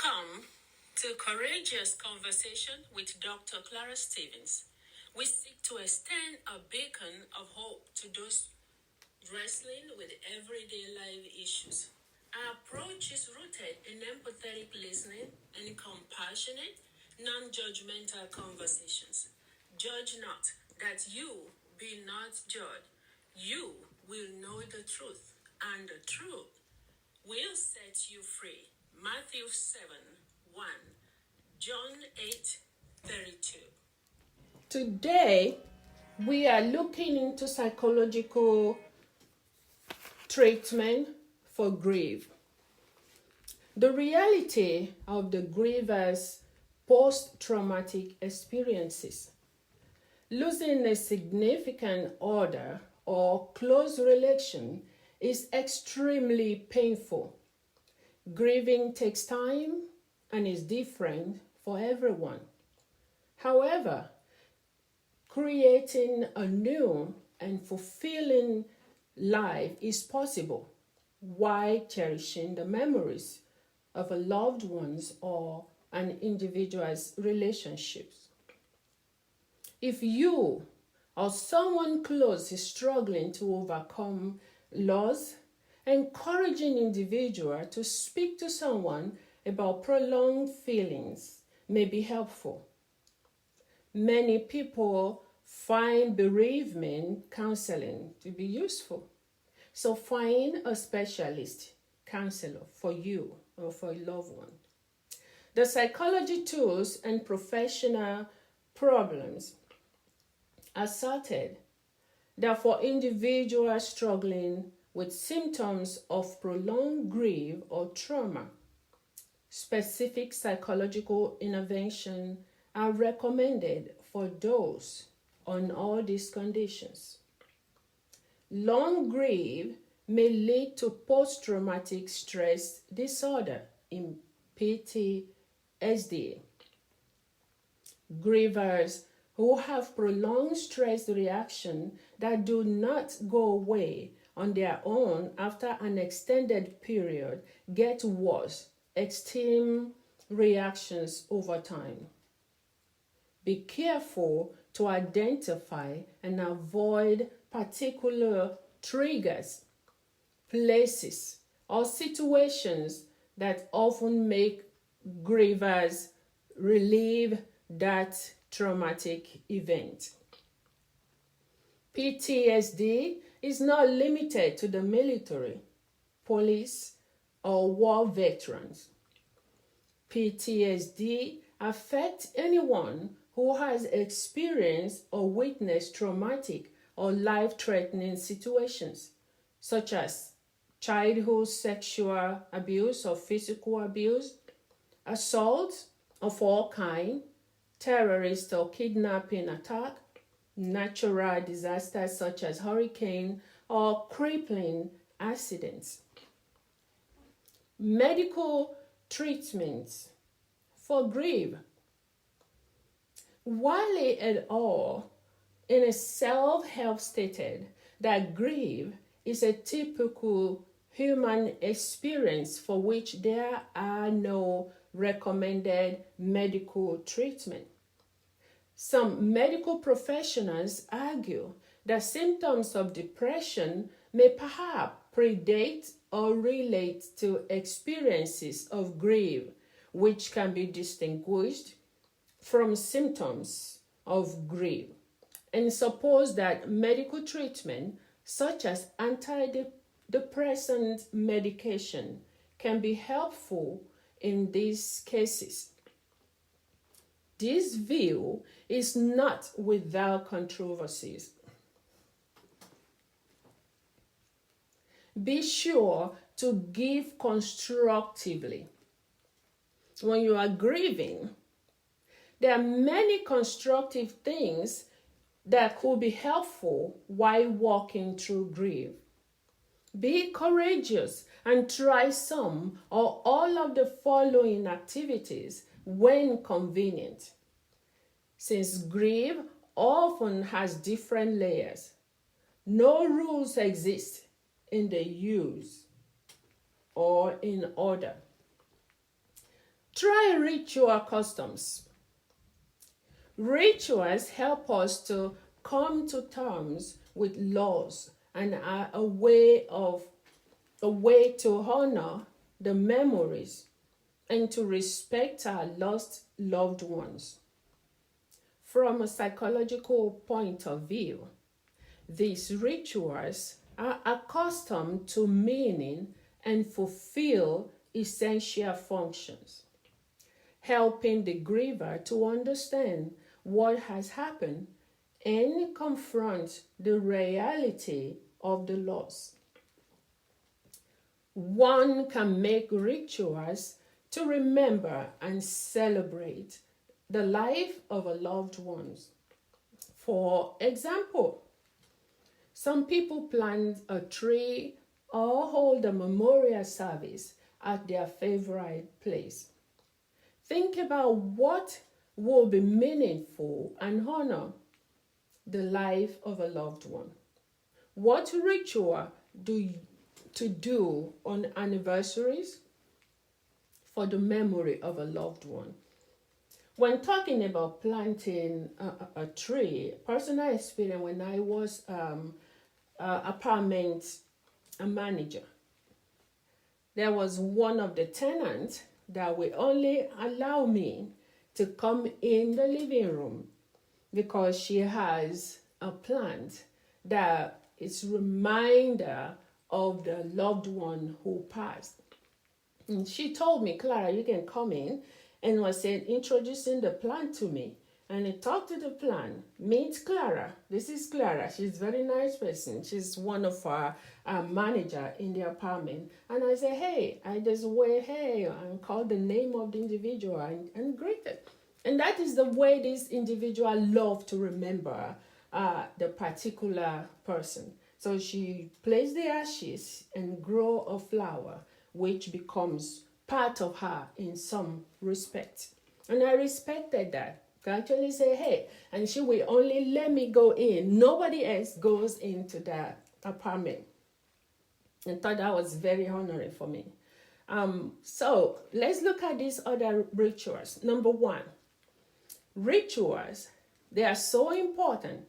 Welcome to Courageous Conversation with Dr. Clara Stevens. We seek to extend a beacon of hope to those wrestling with everyday life issues. Our approach is rooted in empathetic listening and compassionate, non judgmental conversations. Judge not, that you be not judged. You will know the truth, and the truth will set you free. Matthew 7:1, John 8:32. Today, we are looking into psychological treatment for grief. The reality of the grievers' post-traumatic experiences. Losing a significant other or close relation is extremely painful. Grieving takes time and is different for everyone. However, creating a new and fulfilling life is possible while cherishing the memories of a loved one's or an individual's relationships. If you or someone close is struggling to overcome loss, encouraging individual to speak to someone about prolonged feelings may be helpful. Many people find bereavement counseling to be useful. So find a specialist counselor for you or for a loved one. The psychology tools and professional problems asserted that for individuals struggling with symptoms of prolonged grief or trauma, specific psychological intervention are recommended for those on all these conditions. Long grief may lead to post-traumatic stress disorder in PTSD. Grievers who have prolonged stress reaction that do not go away on their own after an extended period get worse extreme reactions over time. Be careful to identify and avoid particular triggers, places, or situations that often make grievers relive that traumatic event. PTSD is not limited to the military, police, or war veterans. PTSD affects anyone who has experienced or witnessed traumatic or life-threatening situations, such as childhood sexual abuse or physical abuse, assault of all kinds, terrorist or kidnapping attack, natural disasters such as hurricane or crippling accidents. Medical treatments for grief. Wiley et al. In a self-help stated that grief is a typical human experience for which there are no recommended medical treatment. Some medical professionals argue that symptoms of depression may perhaps predate or relate to experiences of grief, which can be distinguished from symptoms of grief, and suppose that medical treatment, such as antidepressant medication, can be helpful in these cases. This view is not without controversies. Be sure to give constructively. When you are grieving, there are many constructive things that could be helpful while walking through grief. Be courageous and try some or all of the following activities when convenient. Since grief often has different layers, no rules exist in the use or in order. Try ritual customs. Rituals help us to come to terms with laws and are a way to honor the memories and to respect our lost loved ones. From a psychological point of view, these rituals are accustomed to meaning and fulfill essential functions, helping the griever to understand what has happened and confront the reality of the loss. One can make rituals to remember and celebrate the life of a loved one. For example, some people plant a tree or hold a memorial service at their favorite place. Think about what will be meaningful and honor the life of a loved one. What ritual to do on anniversaries for the memory of a loved one? When talking about planting a tree, personal experience when I was apartment manager, there was one of the tenants that would only allow me to come in the living room because she has a plant that is reminder of the loved one who passed. And she told me, Clara, you can come in, and was said introducing the plant to me. And he talked to the plant. Meet Clara. This is Clara. She's a very nice person. She's one of our manager in the apartment. And I said, hey, I just went, hey, and called the name of the individual and greeted. And that is the way this individual loved to remember the particular person. So she placed the ashes and grow a flower, which becomes part of her in some respect. And I respected that. I actually say, hey, and she will only let me go in. Nobody else goes into that apartment. And thought that was very honoring for me. So let's look at these other rituals. Number one, rituals, they are so important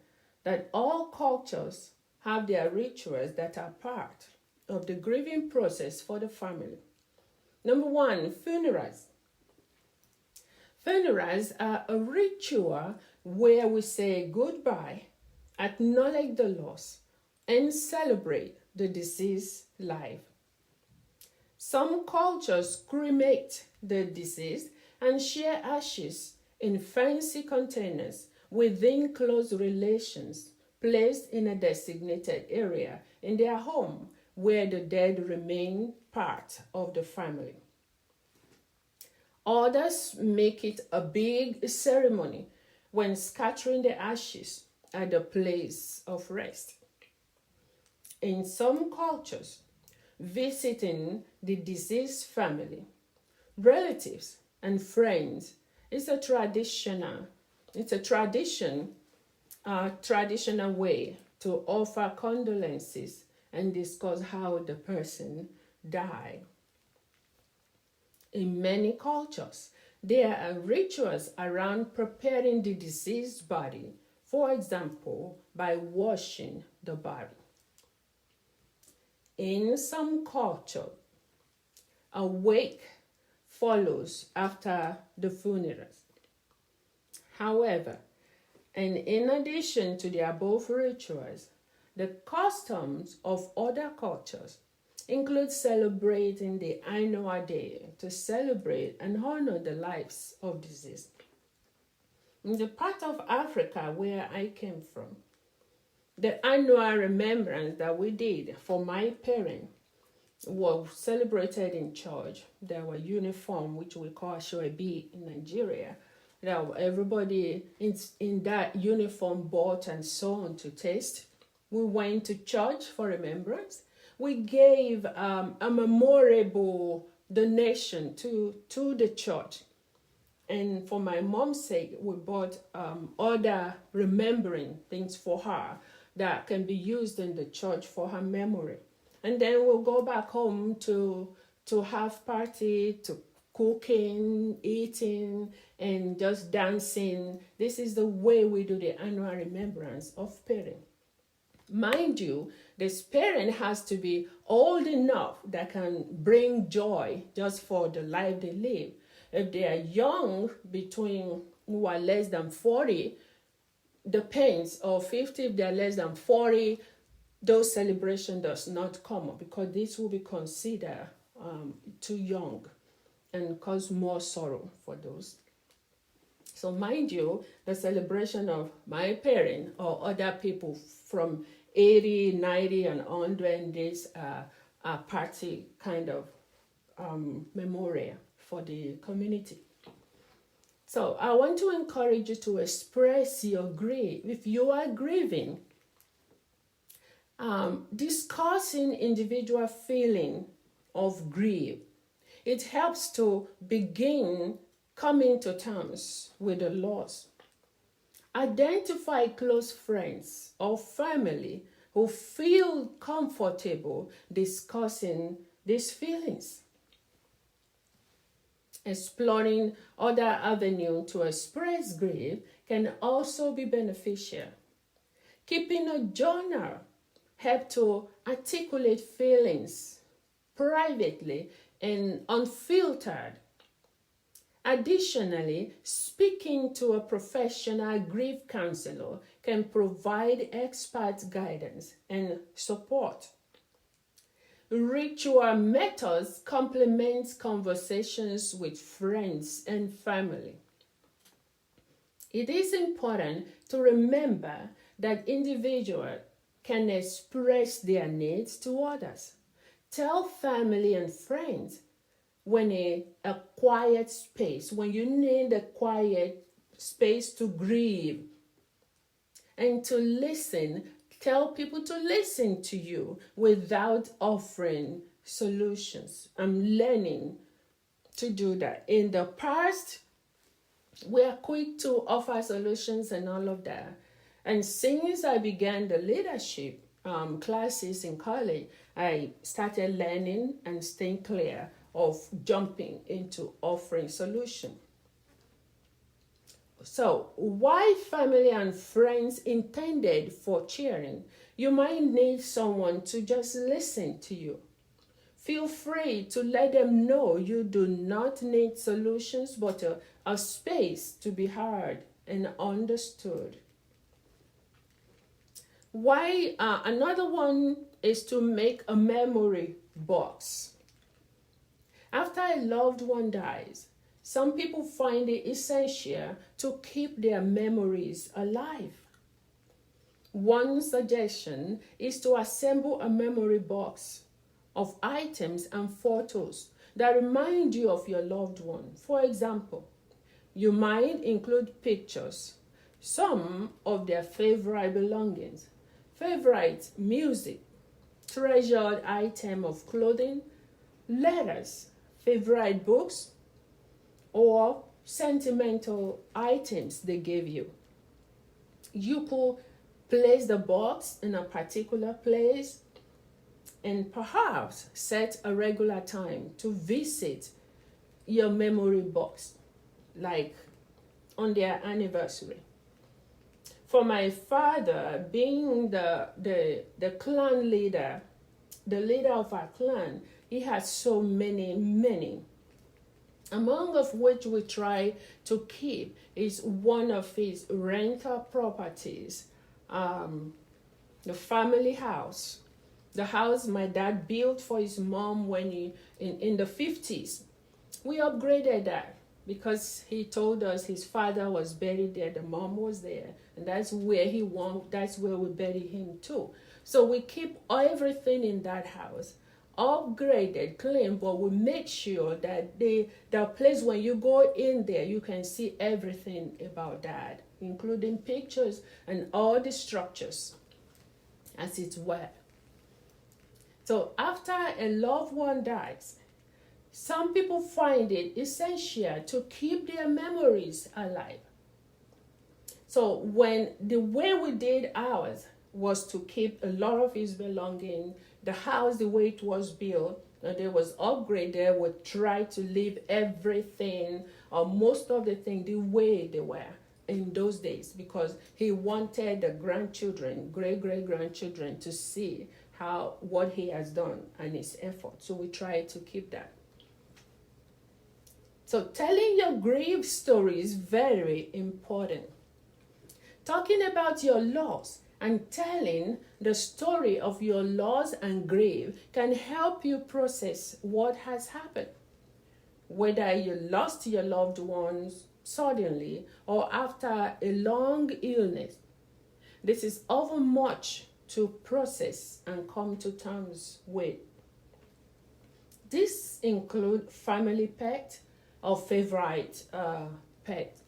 that all cultures have their rituals that are part of the grieving process for the family. Number one, funerals. Funerals are a ritual where we say goodbye, acknowledge the loss, and celebrate the deceased life. Some cultures cremate the deceased and share ashes in fancy containers within close relations, placed in a designated area in their home where the dead remain part of the family. Others make it a big ceremony when scattering the ashes at the place of rest. In some cultures, visiting the deceased family, relatives, and friends is a traditional way to offer condolences and discuss how the person died. In many cultures, there are rituals around preparing the deceased body, for example, by washing the body. In some cultures, a wake follows after the funerals. However, and in addition to the above rituals, the customs of other cultures include celebrating the annual day to celebrate and honor the lives of deceased. In the part of Africa where I came from, the annual remembrance that we did for my parents was celebrated in church. There were uniform, which we call shoebi in Nigeria. Now everybody in that uniform bought and so on to taste. We went to church for remembrance. We gave a memorable donation to the church. And for my mom's sake, we bought other remembering things for her that can be used in the church for her memory. And then we'll go back home to have party, to cooking, eating, and just dancing. This is the way we do the annual remembrance of parent. Mind you, this parent has to be old enough that can bring joy just for the life they live. If they are young, between who are less than 40, depends, or 50 if they are less than 40, those celebration does not come up because this will be considered too young and cause more sorrow for those. So mind you, the celebration of my parent or other people from 80, 90, and 100 days are party kind of memorial for the community. So I want to encourage you to express your grief. If you are grieving, discussing individual feeling of grief, it helps to begin coming to terms with the loss. Identify close friends or family who feel comfortable discussing these feelings. Exploring other avenues to express grief can also be beneficial. Keeping a journal helps to articulate feelings privately and unfiltered. Additionally, speaking to a professional grief counselor can provide expert guidance and support. Ritual methods complement conversations with friends and family. It is important to remember that individuals can express their needs to others. Tell family and friends when a quiet space, when you need a quiet space to grieve and to listen. Tell people to listen to you without offering solutions. I'm learning to do that. In the past, we are quick to offer solutions and all of that. And since I began the leadership classes in college, I started learning and staying clear of jumping into offering solutions. So, why family and friends intended for cheering? You might need someone to just listen to you. Feel free to let them know you do not need solutions, but a space to be heard and understood. Why? Another one is to make a memory box. After a loved one dies, some people find it essential to keep their memories alive. One suggestion is to assemble a memory box of items and photos that remind you of your loved one. For example, you might include pictures, some of their favorite belongings, favorite music, treasured item of clothing, letters, favorite books, or sentimental items they gave you. You could place the box in a particular place and perhaps set a regular time to visit your memory box, like on their anniversary. For my father, being the clan leader, the leader of our clan, he had so many. Among of which we try to keep is one of his rental properties, the family house. The house my dad built for his mom when in the 50s. We upgraded that because he told us his father was buried there, the mom was there, and that's where we buried him too. So we keep everything in that house upgraded, clean, but we make sure that the place when you go in there, you can see everything about that, including pictures and all the structures as it were. So after a loved one dies, some people find it essential to keep their memories alive. So the way we did ours was to keep a lot of his belongings, the house the way it was built, they was upgraded, would try to leave everything or most of the thing the way they were in those days, because he wanted the grandchildren, great grandchildren, to see how what he has done and his effort. So we try to keep that. So telling your grief story is very important. Talking about your loss and telling the story of your loss and grief can help you process what has happened. Whether you lost your loved ones suddenly or after a long illness, this is often much to process and come to terms with. This includes family pet or favorite pet.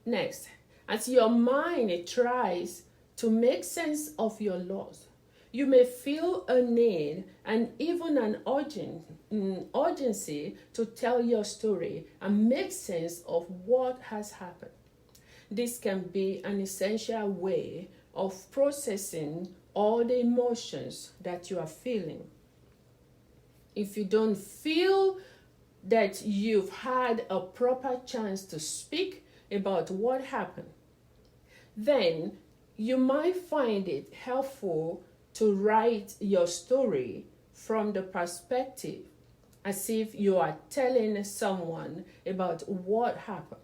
Next, as your mind tries to make sense of your loss, you may feel a need and even an urgency to tell your story and make sense of what has happened. This can be an essential way of processing all the emotions that you are feeling. If you don't feel that you've had a proper chance to speak about what happened, then you might find it helpful to write your story from the perspective as if you are telling someone about what happened.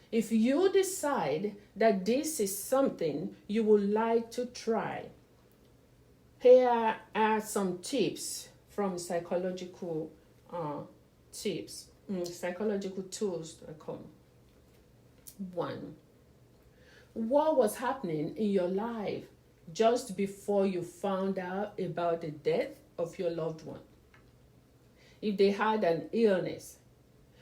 If you decide that this is something you would like to try, here are some tips from psychological psychological tools.com. 1. What was happening in your life just before you found out about the death of your loved one? If they had an illness,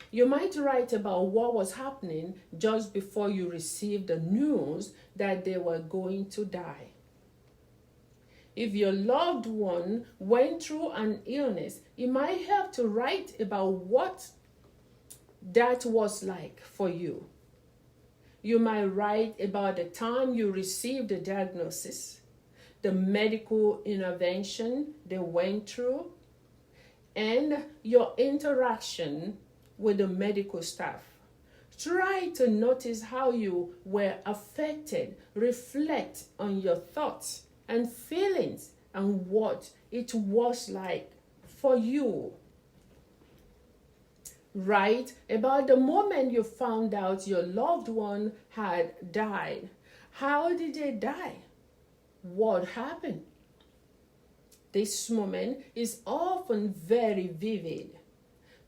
you might write about what was happening just before you received the news that they were going to die. If your loved one went through an illness, it might help to write about what that was like for you. You might write about the time you received the diagnosis, the medical intervention they went through, and your interaction with the medical staff. Try to notice how you were affected. Reflect on your thoughts and feelings and what it was like for you. Write about the moment you found out your loved one had died. How did they die? What happened? This moment is often very vivid.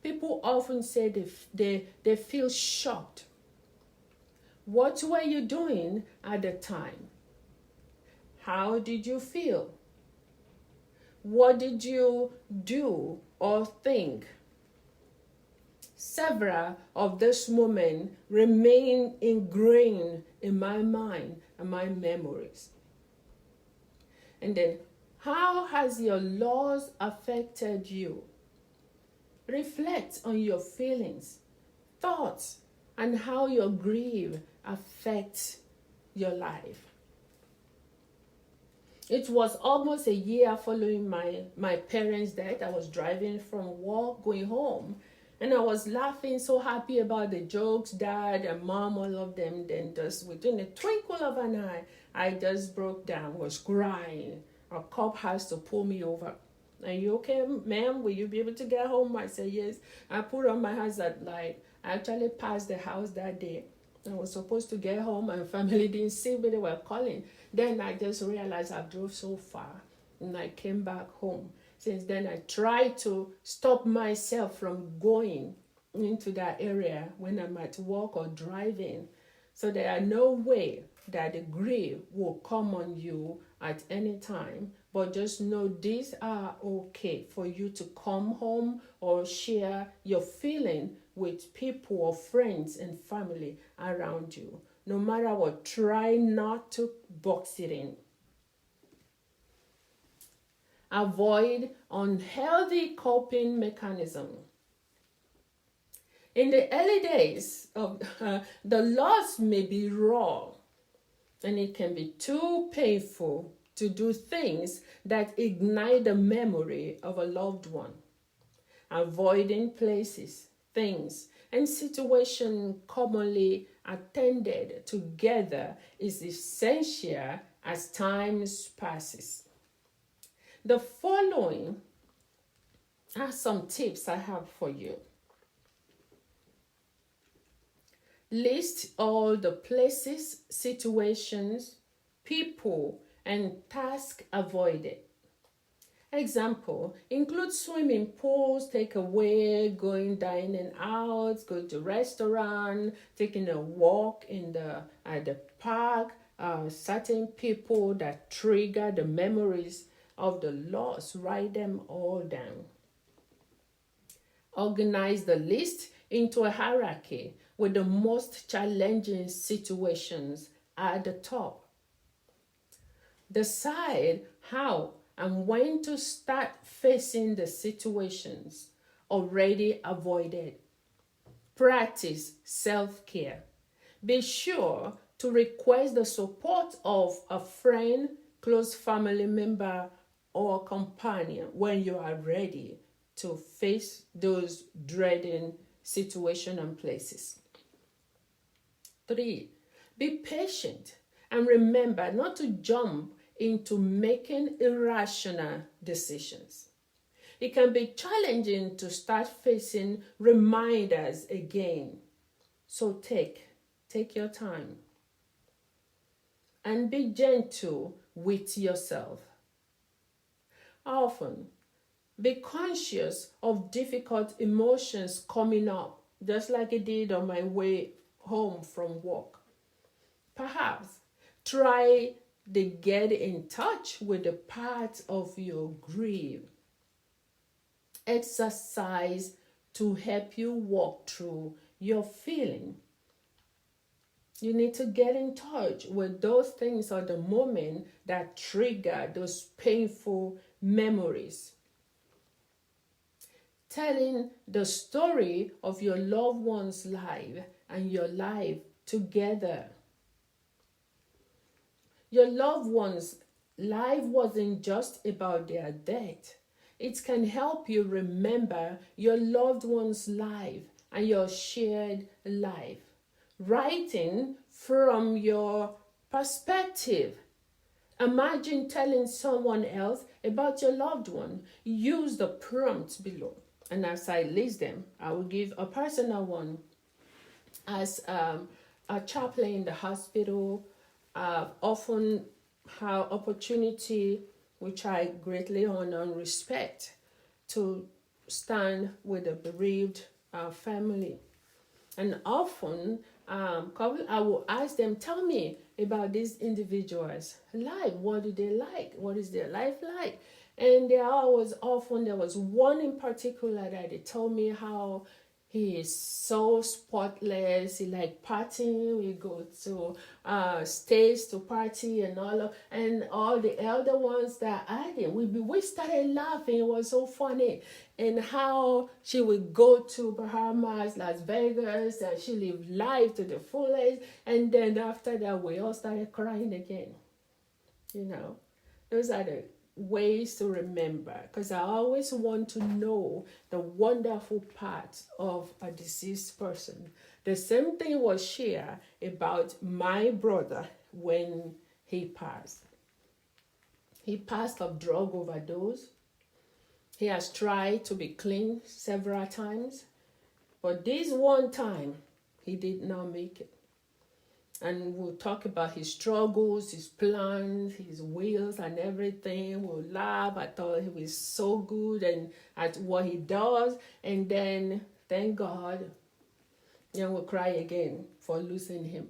People often say they feel shocked. What were you doing at the time? How did you feel? What did you do or think? Several of these moments remain ingrained in my mind and my memories. And then, how has your loss affected you? Reflect on your feelings, thoughts, and how your grief affects your life. It was almost a year following my parents' death. I was driving from work, going home, and I was laughing, so happy about the jokes, Dad and Mom, all of them. Then just within a twinkle of an eye, I just broke down, was crying. A cop has to pull me over. Are you okay, ma'am? Will you be able to get home? I said, yes. I put on my hazard light. I actually passed the house that day. I was supposed to get home and family didn't see me. They were calling. Then I just realized I drove so far and I came back home. Since then, I tried to stop myself from going into that area when I'm at work or driving. So there are no way that the grief will come on you at any time. But just know these are okay for you to come home or share your feeling with people or friends and family around you. No matter what, try not to box it in. Avoid unhealthy coping mechanism. In the early days of the loss may be raw and it can be too painful to do things that ignite the memory of a loved one. Avoiding places, things, and situations commonly attended together is essential as time passes. The following are some tips I have for you. List all the places, situations, people, and tasks avoided. Example, include swimming pools, takeaway, going dining out, go to restaurant, taking a walk at the park, certain people that trigger the memories of the loss, write them all down. Organize the list into a hierarchy with the most challenging situations at the top. Decide how and when to start facing the situations already avoided. Practice self-care. Be sure to request the support of a friend, close family member, or companion when you are ready to face those dreading situations and places. 3. Be patient and remember not to jump into making irrational decisions. It can be challenging to start facing reminders again. So take your time and be gentle with yourself. Often, be conscious of difficult emotions coming up, just like it did on my way home from work. Perhaps try to get in touch with the parts of your grief. Exercise to help you walk through your feeling. You need to get in touch with those things or the moment that trigger those painful memories. Telling the story of your loved one's life and your life together. Your loved one's life wasn't just about their death. It can help you remember your loved one's life and your shared life. Writing from your perspective. Imagine telling someone else about your loved one. Use the prompts below. And as I list them, I will give a personal one. As a chaplain in the hospital, often have opportunity, which I greatly honor and respect, to stand with the bereaved family. And often, I will ask them, tell me about these individuals' life. What do they like? What is their life like? And there was one in particular that they told me how he is so spotless. He like partying. We go to states to party and all the elder ones that I did. We started laughing. It was so funny. And how she would go to Bahamas, Las Vegas, and she lived life to the fullest. And then after that, we all started crying again. Those are the ways to remember, because I always want to know the wonderful parts of a deceased person. The same thing was shared about my brother when he passed. He passed of drug overdose. He has tried to be clean several times, but this one time he did not make it. And we'll talk about his struggles, his plans, his wills and everything. We'll laugh. I thought he was so good and at what he does. And then, thank God, we'll cry again for losing him.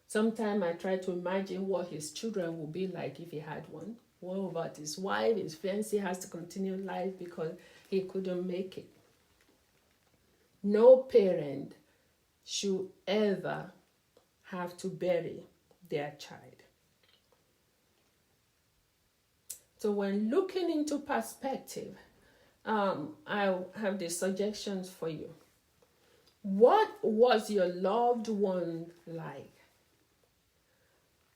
Sometimes I try to imagine what his children would be like if he had one. What about his wife? His fiancé has to continue life because he couldn't make it. No parent should ever have to bury their child. So when looking into perspective, I have these suggestions for you. What was your loved one like?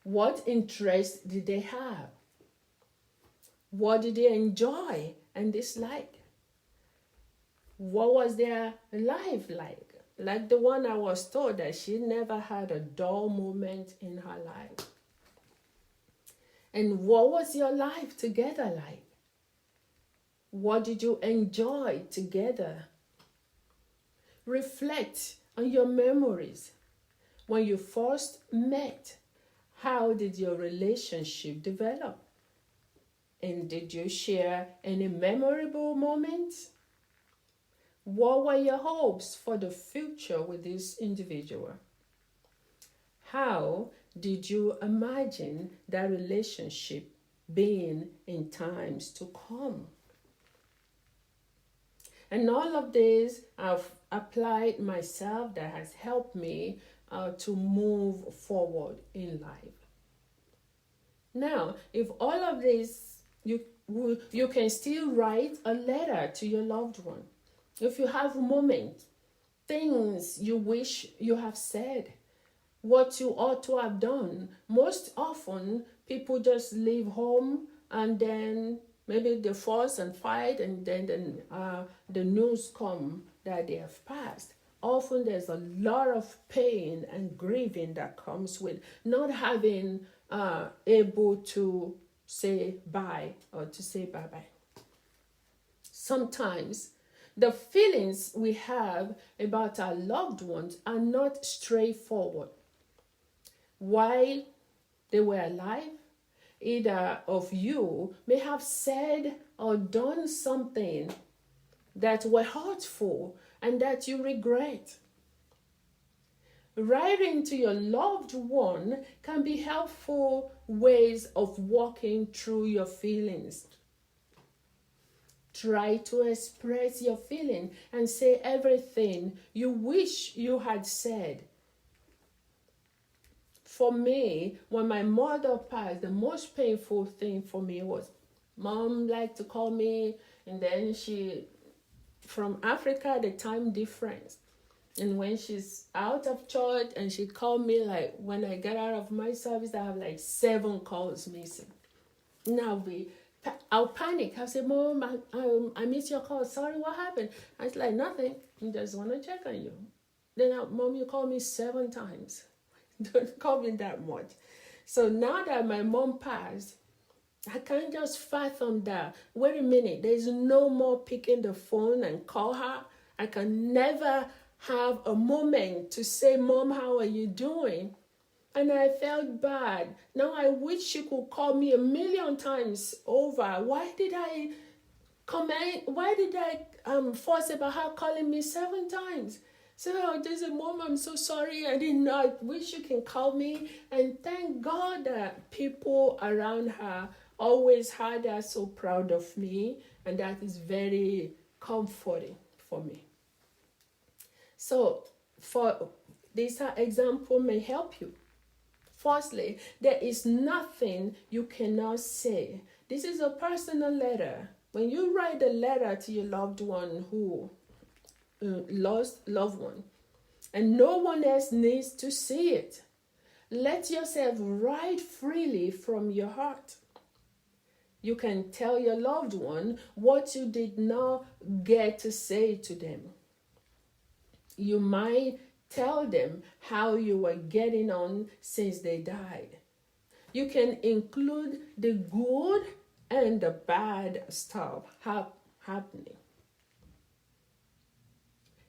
What interests did they have? What did they enjoy and dislike? What was their life like? Like the one I was told that she never had a dull moment in her life. And what was your life together like? What did you enjoy together? Reflect on your memories. When you first met, how did your relationship develop? And did you share any memorable moments? What were your hopes for the future with this individual? How did you imagine that relationship being in times to come? And all of this I've applied myself, that has helped me to move forward in life. Now, if all of this, you can still write a letter to your loved one. If you have moments, things you wish you have said, what you ought to have done. Most often, people just leave home and then maybe they fuss and fight, and then the news come that they have passed. Often there's a lot of pain and grieving that comes with not having able to say bye or to say bye-bye. Sometimes the feelings we have about our loved ones are not straightforward. While they were alive, either of you may have said or done something that were hurtful and that you regret. Writing to your loved one can be helpful ways of walking through your feelings. Try to express your feeling and say everything you wish you had said. For me, when my mother passed, the most painful thing for me was mom liked to call me, and then she, from Africa, the time difference. And when she's out of church and she called me, like when I get out of my service, I have like 7 calls missing. Now I'll panic. I'll say, Mom, I missed your call. Sorry, what happened? I was like, nothing. I just want to check on you. Then, Mom, you called me 7 times. Don't call me that much. So now that my mom passed, I can't just fathom that. Wait a minute, there's no more picking the phone and call her. I can never have a moment to say, Mom, how are you doing? And I felt bad. Now I wish she could call me 1,000,000 times over. Why did I fuss about her calling me 7 times? So I just said, Mom, I'm so sorry. I didn't know. I wish you can call me. And thank God that people around her always had her so proud of me. And that is very comforting for me. So for this example may help you. Firstly, there is nothing you cannot say. This is a personal letter. When you write a letter to your loved one who lost loved one, and no one else needs to see it, let yourself write freely from your heart. You can tell your loved one what you did not get to say to them. You might tell them how you were getting on since they died. You can include the good and the bad stuff happening.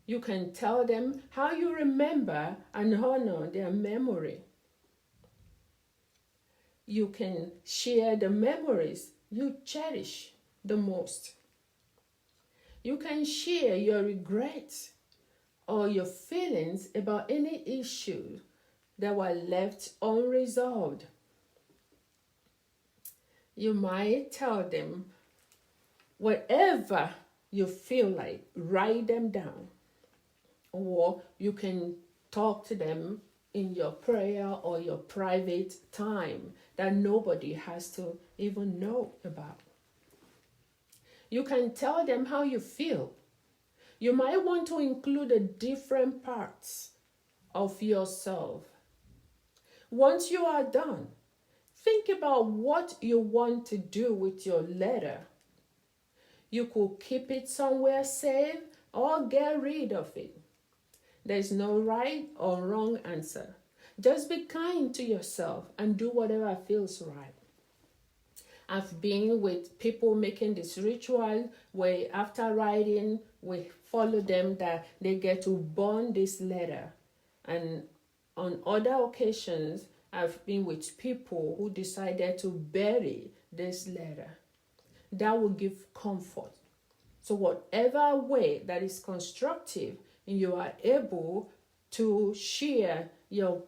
You can tell them how you remember and honor their memory. You can share the memories you cherish the most. You can share your regrets or your feelings about any issue that were left unresolved. You might tell them whatever you feel like, write them down. Or you can talk to them in your prayer or your private time that nobody has to even know about. You can tell them how you feel. You might want to include the different parts of yourself. Once you are done, Think about what you want to do with your letter. You could keep it somewhere safe or get rid of it. There's no right or wrong answer. Just be kind to yourself and do whatever feels right. I've been with people making this ritual where after writing, we follow them that they get to burn this letter. And on other occasions, I've been with people who decided to bury this letter. That will give comfort. So whatever way that is constructive, you are able to share your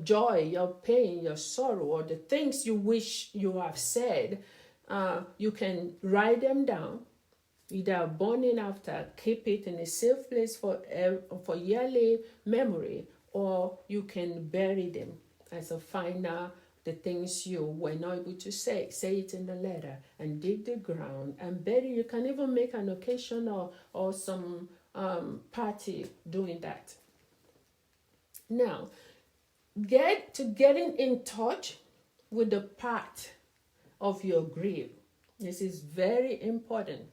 joy, your pain, your sorrow, or the things you wish you have said, you can write them down, either burning after, keep it in a safe place for yearly memory, or you can bury them as a final, the things you were not able to say it in the letter, and dig the ground and bury. You can even make an occasion or some party doing that. Now, getting in touch with the part of your grief. This is very important.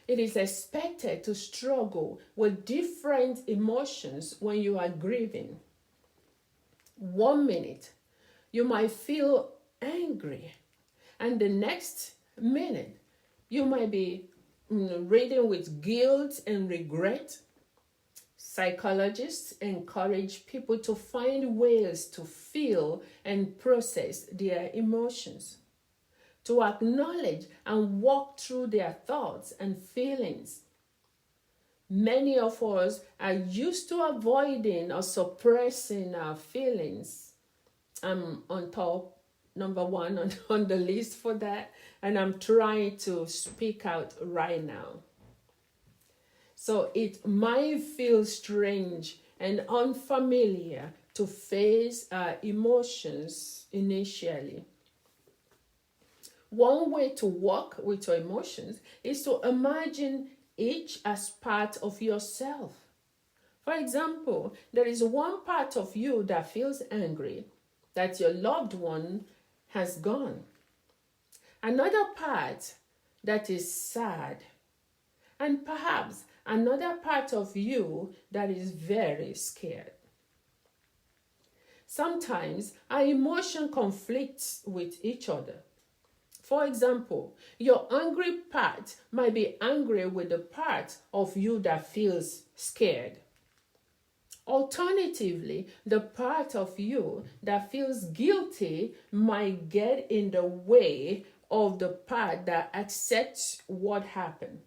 It is expected to struggle with different emotions when you are grieving. 1 minute, you might feel angry, and the next minute, you might be reading with guilt and regret. Psychologists encourage people to find ways to feel and process their emotions, to acknowledge and walk through their thoughts and feelings. Many of us are used to avoiding or suppressing our feelings. I'm on top, number one on the list for that, and I'm trying to speak out right now. So it might feel strange and unfamiliar to face our emotions initially. One way to work with your emotions is to imagine each as part of yourself. For example, there is one part of you that feels angry that your loved one has gone. Another part that is sad. And perhaps another part of you that is very scared. Sometimes our emotion conflicts with each other. For example, your angry part might be angry with the part of you that feels scared. Alternatively, the part of you that feels guilty might get in the way of the part that accepts what happened.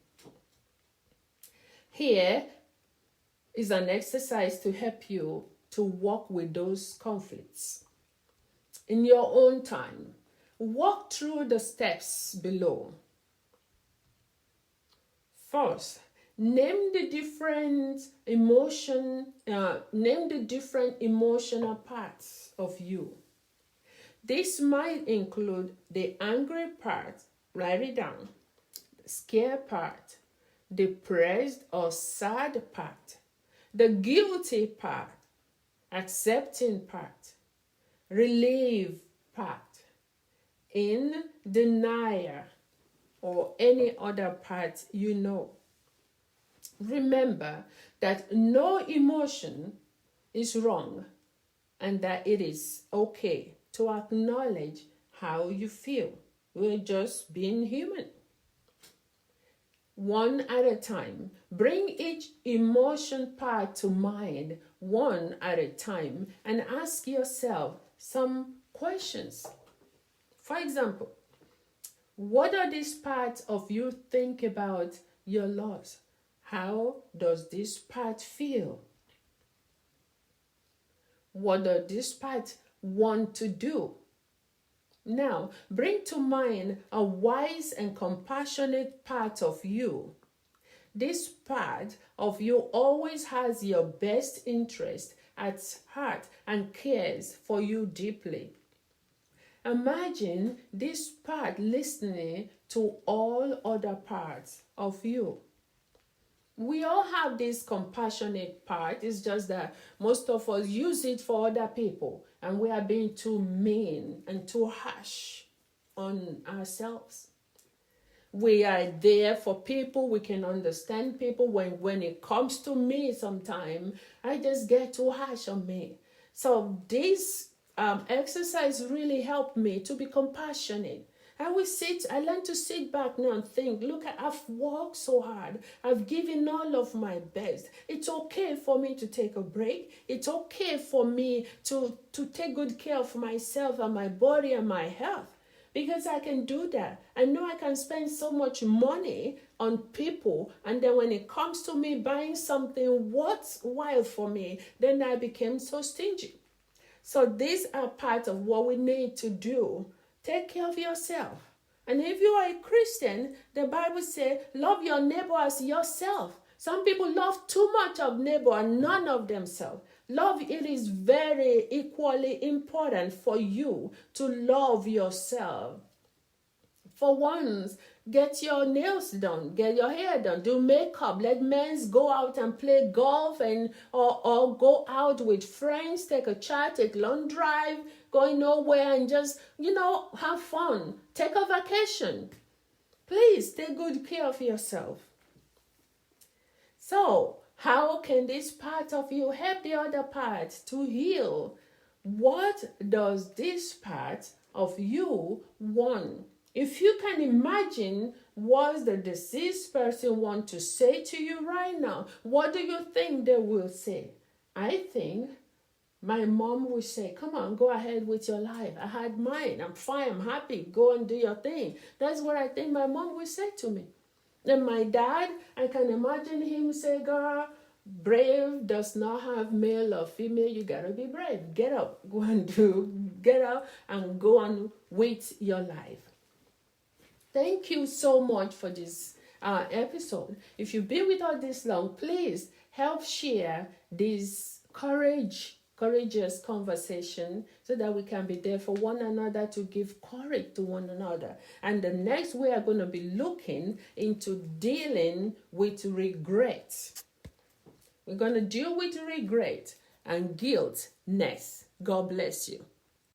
Here is an exercise to help you to work with those conflicts. In your own time, walk through the steps below. First, name the different emotional parts of you. This might include the angry part, write it down, the scared part, depressed or sad part, the guilty part, accepting part, relieved part, in denial, or any other part you know. Remember that no emotion is wrong and that it is okay to acknowledge how you feel. We're just being human. One at a time. Bring each emotion part to mind one at a time and ask yourself some questions. For example, what are these parts of you think about your loss? How does this part feel? What does this part want to do? Now, bring to mind a wise and compassionate part of you. This part of you always has your best interest at heart and cares for you deeply. Imagine this part listening to all other parts of you. We all have this compassionate part. It's just that most of us use it for other people and we are being too mean and too harsh on ourselves. We are there for people. We can understand people. When it comes to me, sometimes I just get too harsh on me. So this exercise really helped me to be compassionate. I learn to sit back now and think, look, I've worked so hard. I've given all of my best. It's okay for me to take a break. It's okay for me to take good care of myself and my body and my health. Because I can do that. I know I can spend so much money on people, and then when it comes to me buying something worthwhile for me, then I became so stingy. So these are part of what we need to do. Take care of yourself. And if you are a Christian, the Bible says, love your neighbor as yourself. Some people love too much of neighbor and none of themselves. Love, it is very equally important for you to love yourself. For once, get your nails done, get your hair done, do makeup. Let men go out and play golf or go out with friends, take a chat, take long drive, going nowhere and just, have fun. Take a vacation. Please take good care of yourself. So, how can this part of you help the other part to heal? What does this part of you want? If you can imagine what the deceased person wants to say to you right now, what do you think they will say? I think my mom will say, come on, go ahead with your life. I had mine. I'm fine. I'm happy. Go and do your thing. That's what I think my mom will say to me. And my dad, I can imagine him say, girl, brave does not have male or female. You got to be brave. Get up. Get up and go on with your life. Thank you so much for this episode. If you've been with us this long, please help share this courageous conversation so that we can be there for one another, to give courage to one another. And the next, we are going to be looking into dealing with regret. We're going to deal with regret and guilt next. God bless you.